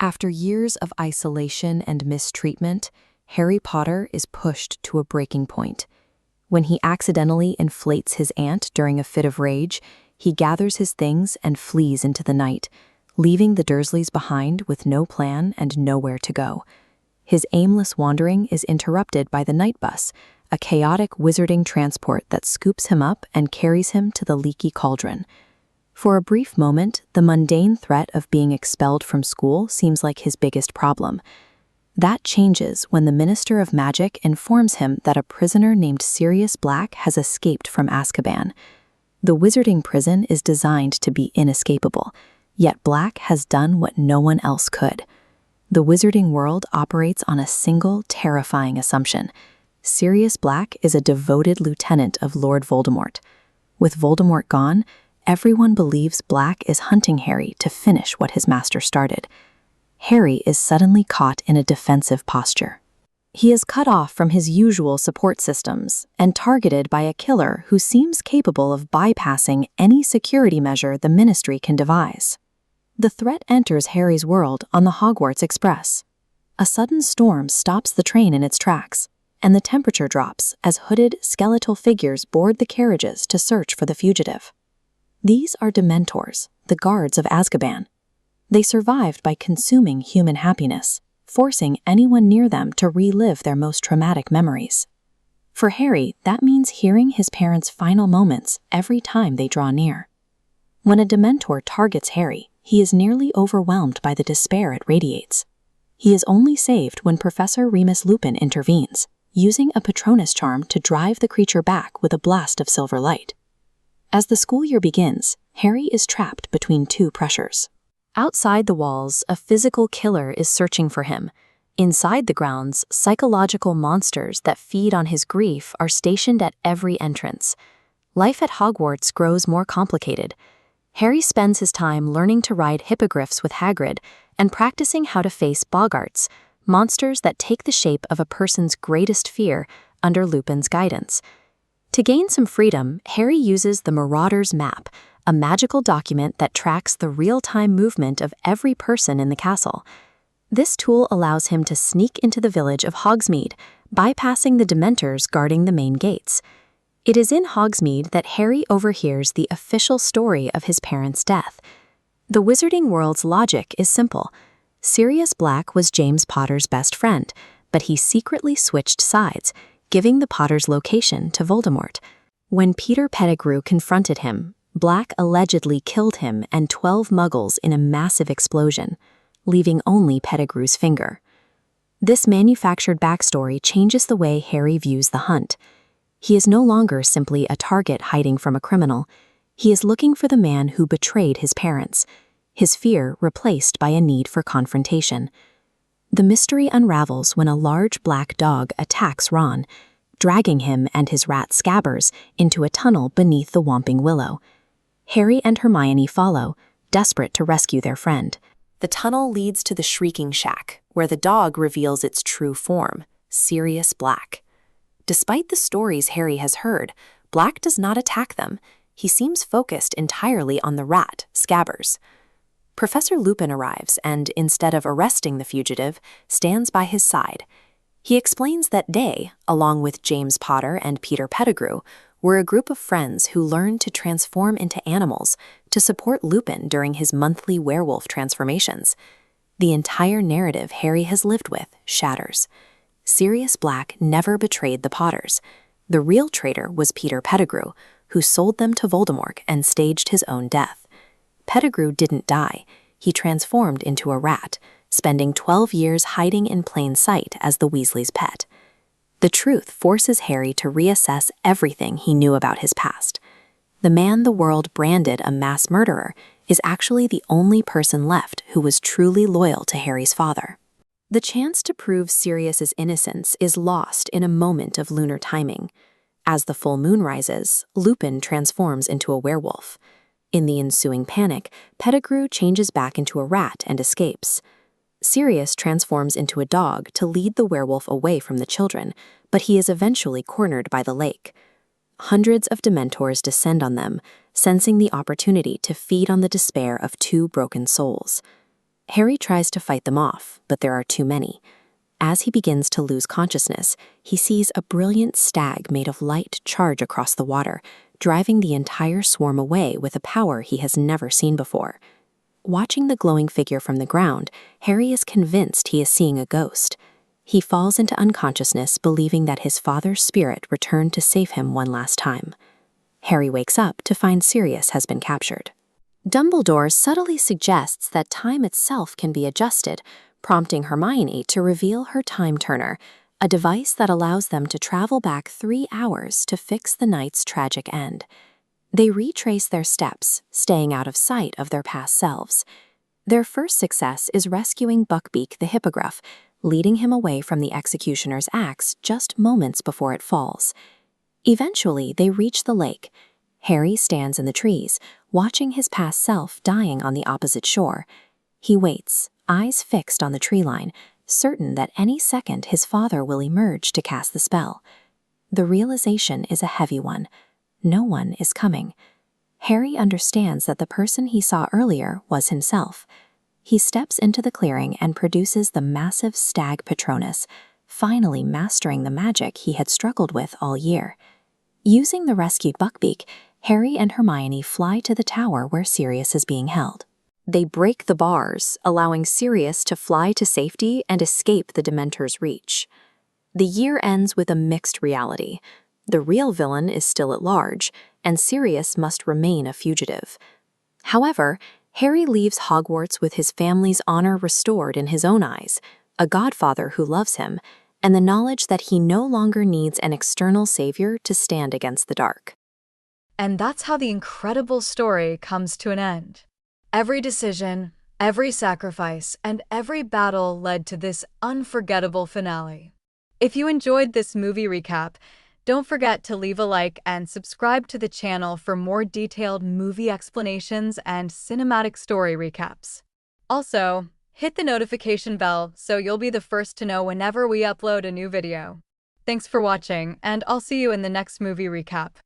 After years of isolation and mistreatment, Harry Potter is pushed to a breaking point. When he accidentally inflates his aunt during a fit of rage, he gathers his things and flees into the night, leaving the Dursleys behind with no plan and nowhere to go. His aimless wandering is interrupted by the night bus, a chaotic wizarding transport that scoops him up and carries him to the leaky cauldron. For a brief moment, the mundane threat of being expelled from school seems like his biggest problem. That changes when the Minister of Magic informs him that a prisoner named Sirius Black has escaped from Azkaban. The wizarding prison is designed to be inescapable, yet Black has done what no one else could. The wizarding world operates on a single, terrifying assumption. Sirius Black is a devoted lieutenant of Lord Voldemort. With Voldemort gone, everyone believes Black is hunting Harry to finish what his master started. Harry is suddenly caught in a defensive posture. He is cut off from his usual support systems and targeted by a killer who seems capable of bypassing any security measure the Ministry can devise. The threat enters Harry's world on the Hogwarts Express. A sudden storm stops the train in its tracks, and the temperature drops as hooded, skeletal figures board the carriages to search for the fugitive. These are Dementors, the guards of Azkaban. They survived by consuming human happiness, forcing anyone near them to relive their most traumatic memories. For Harry, that means hearing his parents' final moments every time they draw near. When a Dementor targets Harry, he is nearly overwhelmed by the despair it radiates. He is only saved when Professor Remus Lupin intervenes, using a Patronus charm to drive the creature back with a blast of silver light. As the school year begins, Harry is trapped between two pressures. Outside the walls, a physical killer is searching for him. Inside the grounds, psychological monsters that feed on his grief are stationed at every entrance. Life at Hogwarts grows more complicated. Harry spends his time learning to ride hippogriffs with Hagrid and practicing how to face boggarts, monsters that take the shape of a person's greatest fear under Lupin's guidance. To gain some freedom, Harry uses the Marauder's Map, a magical document that tracks the real-time movement of every person in the castle. This tool allows him to sneak into the village of Hogsmeade, bypassing the Dementors guarding the main gates. It is in Hogsmeade that Harry overhears the official story of his parents' death. The wizarding world's logic is simple. Sirius Black was James Potter's best friend, but he secretly switched sides, giving the Potters' location to Voldemort. When Peter Pettigrew confronted him, Black allegedly killed him and 12 Muggles in a massive explosion, leaving only Pettigrew's finger. This manufactured backstory changes the way Harry views the hunt. He is no longer simply a target hiding from a criminal. He is looking for the man who betrayed his parents, his fear replaced by a need for confrontation. The mystery unravels when a large black dog attacks Ron, dragging him and his rat Scabbers into a tunnel beneath the Whomping Willow. Harry and Hermione follow, desperate to rescue their friend. The tunnel leads to the Shrieking Shack, where the dog reveals its true form, Sirius Black. Despite the stories Harry has heard, Black does not attack them. He seems focused entirely on the rat, Scabbers. Professor Lupin arrives and, instead of arresting the fugitive, stands by his side. He explains that they, along with James Potter and Peter Pettigrew, were a group of friends who learned to transform into animals to support Lupin during his monthly werewolf transformations. The entire narrative Harry has lived with shatters. Sirius Black never betrayed the Potters. The real traitor was Peter Pettigrew, who sold them to Voldemort and staged his own death. Pettigrew didn't die. He transformed into a rat, spending 12 years hiding in plain sight as the Weasleys' pet. The truth forces Harry to reassess everything he knew about his past. The man the world branded a mass murderer is actually the only person left who was truly loyal to Harry's father. The chance to prove Sirius's innocence is lost in a moment of lunar timing. As the full moon rises, Lupin transforms into a werewolf. In the ensuing panic, Pettigrew changes back into a rat and escapes. Sirius transforms into a dog to lead the werewolf away from the children, but he is eventually cornered by the lake. Hundreds of Dementors descend on them, sensing the opportunity to feed on the despair of two broken souls. Harry tries to fight them off, but there are too many. As he begins to lose consciousness, he sees a brilliant stag made of light charge across the water, driving the entire swarm away with a power he has never seen before. Watching the glowing figure from the ground, Harry is convinced he is seeing a ghost. He falls into unconsciousness, believing that his father's spirit returned to save him one last time. Harry wakes up to find Sirius has been captured. Dumbledore subtly suggests that time itself can be adjusted, prompting Hermione to reveal her time turner, a device that allows them to travel back 3 hours to fix the night's tragic end. They retrace their steps, staying out of sight of their past selves. Their first success is rescuing Buckbeak the Hippogriff, leading him away from the executioner's axe just moments before it falls. Eventually, they reach the lake. Harry stands in the trees, watching his past self dying on the opposite shore. He waits, eyes fixed on the tree line, certain that any second his father will emerge to cast the spell. The realization is a heavy one. No one is coming. Harry understands that the person he saw earlier was himself. He steps into the clearing and produces the massive stag Patronus, finally mastering the magic he had struggled with all year. Using the rescued Buckbeak, Harry and Hermione fly to the tower where Sirius is being held. They break the bars, allowing Sirius to fly to safety and escape the Dementor's reach. The year ends with a mixed reality. The real villain is still at large, and Sirius must remain a fugitive. However, Harry leaves Hogwarts with his family's honor restored in his own eyes, a godfather who loves him, and the knowledge that he no longer needs an external savior to stand against the dark. And that's how the incredible story comes to an end. Every decision, every sacrifice, and every battle led to this unforgettable finale. If you enjoyed this movie recap, don't forget to leave a like and subscribe to the channel for more detailed movie explanations and cinematic story recaps. Also, hit the notification bell so you'll be the first to know whenever we upload a new video. Thanks for watching, and I'll see you in the next movie recap.